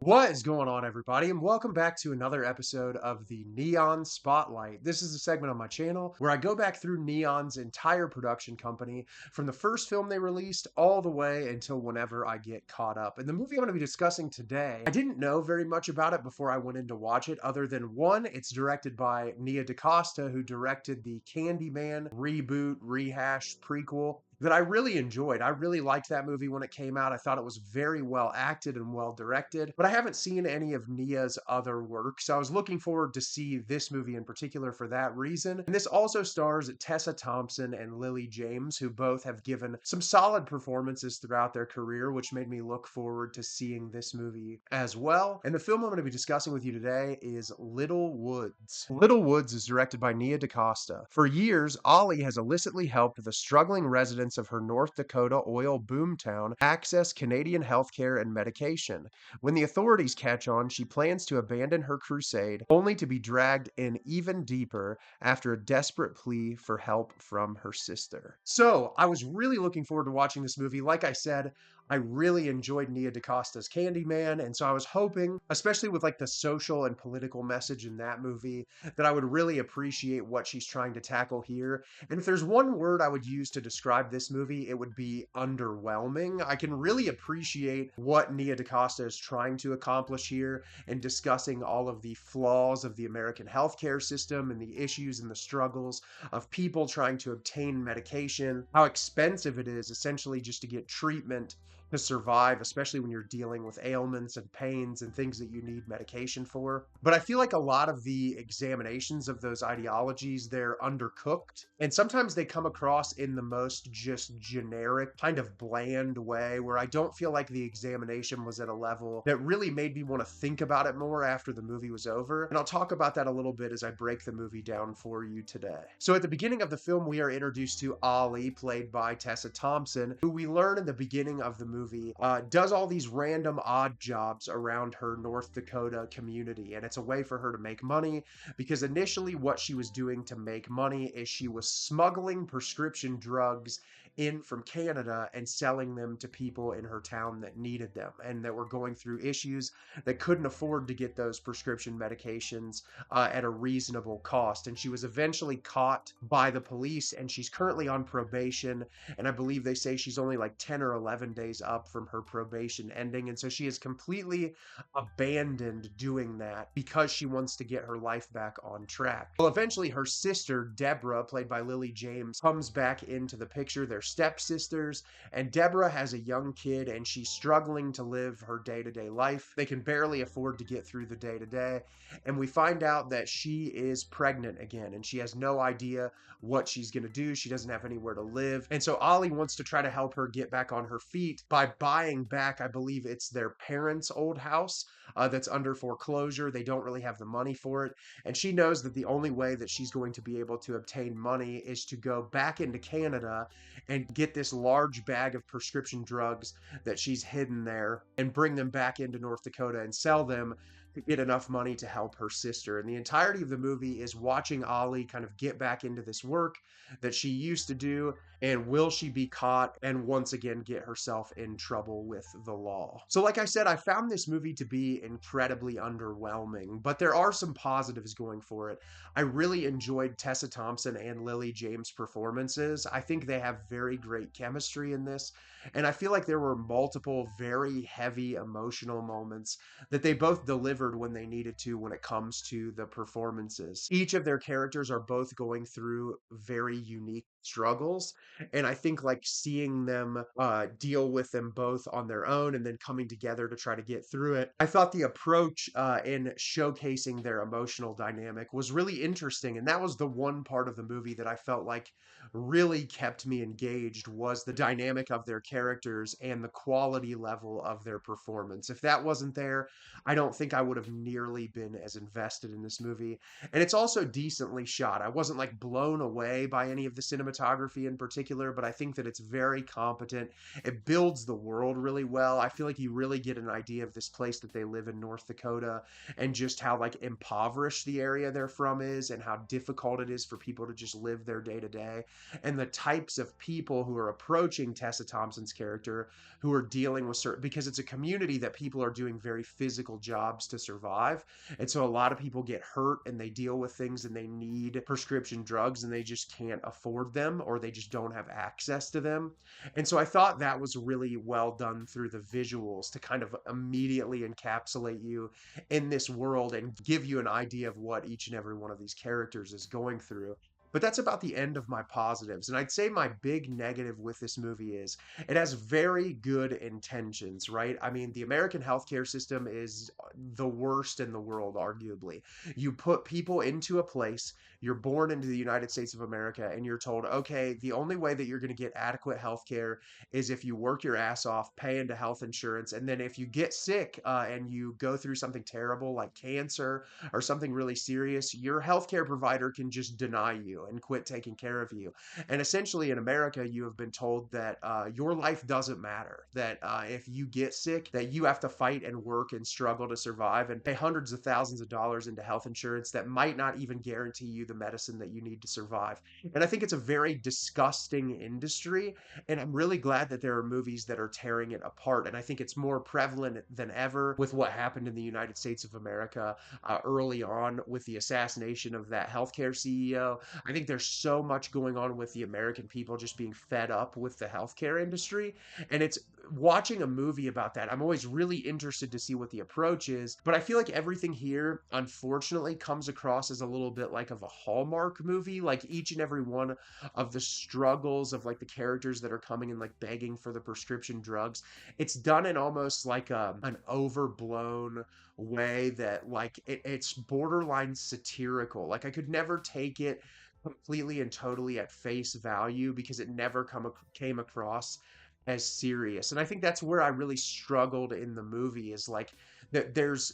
What is going on, everybody, and welcome back to another episode of the Neon Spotlight. This is a segment on my channel where I go back through Neon's entire production company from the first film they released all the way until whenever I get caught up. And the movie I'm going to be discussing today, I didn't know very much about it before I went in to watch it, other than one, it's directed by Nia DaCosta, who directed the Candyman reboot, rehash, prequel that I really enjoyed. I really liked that movie when it came out. I thought it was very well acted and well directed, but I haven't seen any of Nia's other work, so I was looking forward to see this movie in particular for that reason. And this also stars Tessa Thompson and Lily James, who both have given some solid performances throughout their career, which made me look forward to seeing this movie as well. And the film I'm going to be discussing with you today is Little Woods. Little Woods is directed by Nia DaCosta. For years, Ollie has illicitly helped the struggling residents of her North Dakota oil boomtown access Canadian healthcare and medication. When the authorities catch on, she plans to abandon her crusade, only to be dragged in even deeper after a desperate plea for help from her sister. So, I was really looking forward to watching this movie. Like I said, I really enjoyed Nia DaCosta's Candyman, and so I was hoping, especially with like the social and political message in that movie, that I would really appreciate what she's trying to tackle here. And if there's one word I would use to describe this movie, it would be underwhelming. I can really appreciate what Nia DaCosta is trying to accomplish here and discussing all of the flaws of the American healthcare system and the issues and the struggles of people trying to obtain medication, how expensive it is essentially just to get treatment to survive, especially when you're dealing with ailments and pains and things that you need medication for. But I feel like a lot of the examinations of those ideologies, they're undercooked. And sometimes they come across in the most just generic, kind of bland way where I don't feel like the examination was at a level that really made me want to think about it more after the movie was over. And I'll talk about that a little bit as I break the movie down for you today. So at the beginning of the film, we are introduced to Ollie, played by Tessa Thompson, who we learn in the beginning of the movie does all these random odd jobs around her North Dakota community. And it's a way for her to make money because initially what she was doing to make money is she was smuggling prescription drugs in from Canada and selling them to people in her town that needed them and that were going through issues that couldn't afford to get those prescription medications at a reasonable cost. And she was eventually caught by the police, and she's currently on probation. And I believe they say she's only like 10 or 11 days up from her probation ending. And so she has completely abandoned doing that because she wants to get her life back on track. Well, eventually her sister, Deborah, played by Lily James, comes back into the picture. They're stepsisters, and Deborah has a young kid, and she's struggling to live her day-to-day life. They can barely afford to get through the day-to-day, and we find out that she is pregnant again, and she has no idea what she's going to do. She doesn't have anywhere to live, and so Ollie wants to try to help her get back on her feet by buying back, I believe it's their parents' old house that's under foreclosure. They don't really have the money for it, and she knows that the only way that she's going to be able to obtain money is to go back into Canada and get this large bag of prescription drugs that she's hidden there and bring them back into North Dakota and sell them to get enough money to help her sister. And the entirety of the movie is watching Ollie kind of get back into this work that she used to do, and will she be caught and once again get herself in trouble with the law. So like I said, I found this movie to be incredibly underwhelming, but there are some positives going for it. I really enjoyed Tessa Thompson and Lily James' performances. I think they have very great chemistry in this, and I feel like there were multiple very heavy emotional moments that they both delivered when they needed to when it comes to the performances. Each of their characters are both going through very unique struggles, and I think like seeing them deal with them both on their own and then coming together to try to get through it, I thought the approach in showcasing their emotional dynamic was really interesting. And that was the one part of the movie that I felt like really kept me engaged, was the dynamic of their characters and the quality level of their performance. If that wasn't there, I don't think I would have nearly been as invested in this movie. And it's also decently shot. I wasn't like blown away by any of the cinematography cinematography in particular, but I think that it's very competent. It builds the world really well. I feel like you really get an idea of this place that they live in, North Dakota, and just how like impoverished the area they're from is, and how difficult it is for people to just live their day to day, and the types of people who are approaching Tessa Thompson's character, who are dealing with certain, because it's a community that people are doing very physical jobs to survive. And so a lot of people get hurt and they deal with things and they need prescription drugs and they just can't afford them, or they just don't have access to them. And so I thought that was really well done through the visuals to kind of immediately encapsulate you in this world and give you an idea of what each and every one of these characters is going through. But that's about the end of my positives. And I'd say my big negative with this movie is it has very good intentions, right? I mean, the American healthcare system is the worst in the world, arguably. You put people into a place, you're born into the United States of America, and you're told, okay, the only way that you're going to get adequate healthcare is if you work your ass off, pay into health insurance. And then if you get sick and you go through something terrible like cancer or something really serious, your healthcare provider can just deny you and quit taking care of you. And essentially, in America, you have been told that your life doesn't matter. That if you get sick, that you have to fight and work and struggle to survive and pay hundreds of thousands of dollars into health insurance that might not even guarantee you the medicine that you need to survive. And I think it's a very disgusting industry. And I'm really glad that there are movies that are tearing it apart. And I think it's more prevalent than ever with what happened in the United States of America early on with the assassination of that healthcare CEO. I think there's so much going on with the American people just being fed up with the healthcare industry. And it's watching a movie about that. I'm always really interested to see what the approach is. But I feel like everything here, unfortunately, comes across as a little bit like of a Hallmark movie. Like each and every one of the struggles of like the characters that are coming and like begging for the prescription drugs, it's done in almost like an overblown way that like it's borderline satirical. Like I could never take it completely and totally at face value because it never came across as serious. And I think that's where I really struggled in the movie is like that there's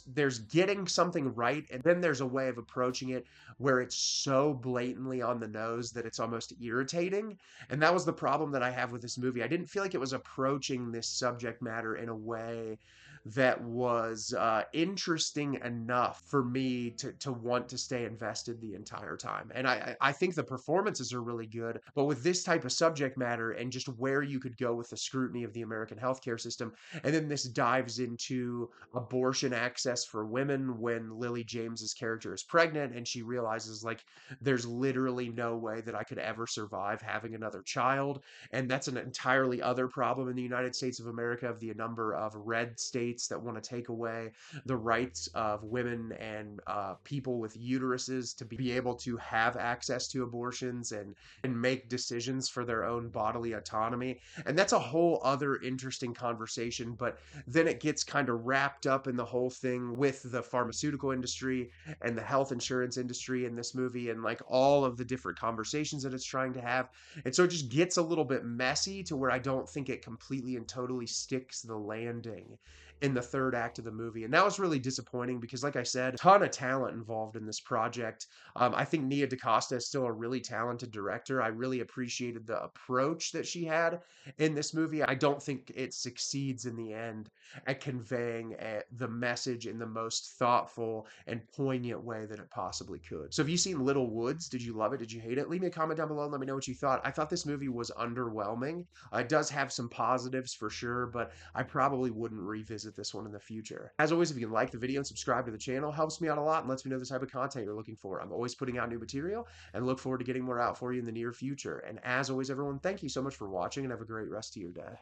getting something right, and then there's a way of approaching it where it's so blatantly on the nose that it's almost irritating. And that was the problem that I have with this movie. I didn't feel like it was approaching this subject matter in a way that was interesting enough for me to want to stay invested the entire time. And I think the performances are really good, but with this type of subject matter and just where you could go with the scrutiny of the American healthcare system, and then this dives into abortion access for women when Lily James's character is pregnant and she realizes like there's literally no way that I could ever survive having another child. And that's an entirely other problem in the United States of America of the number of red states that want to take away the rights of women and people with uteruses to be able to have access to abortions and make decisions for their own bodily autonomy. And that's a whole other interesting conversation, but then it gets kind of wrapped up in the whole thing with the pharmaceutical industry and the health insurance industry in this movie, and like all of the different conversations that it's trying to have. And so it just gets a little bit messy to where I don't think it completely and totally sticks the landing in the third act of the movie. And that was really disappointing because, like I said, a ton of talent involved in this project. I think Nia DaCosta is still a really talented director. I really appreciated the approach that she had in this movie. I don't think it succeeds in the end at conveying the message in the most thoughtful and poignant way that it possibly could. So have you seen Little Woods? Did you love it? Did you hate it? Leave me a comment down below and let me know what you thought. I thought this movie was underwhelming. It does have some positives for sure, but I probably wouldn't revisit this one in the future. As always, if you can like the video and subscribe to the channel, helps me out a lot and lets me know the type of content you're looking for. I'm always putting out new material and look forward to getting more out for you in the near future. And as always, everyone, thank you so much for watching and have a great rest of your day.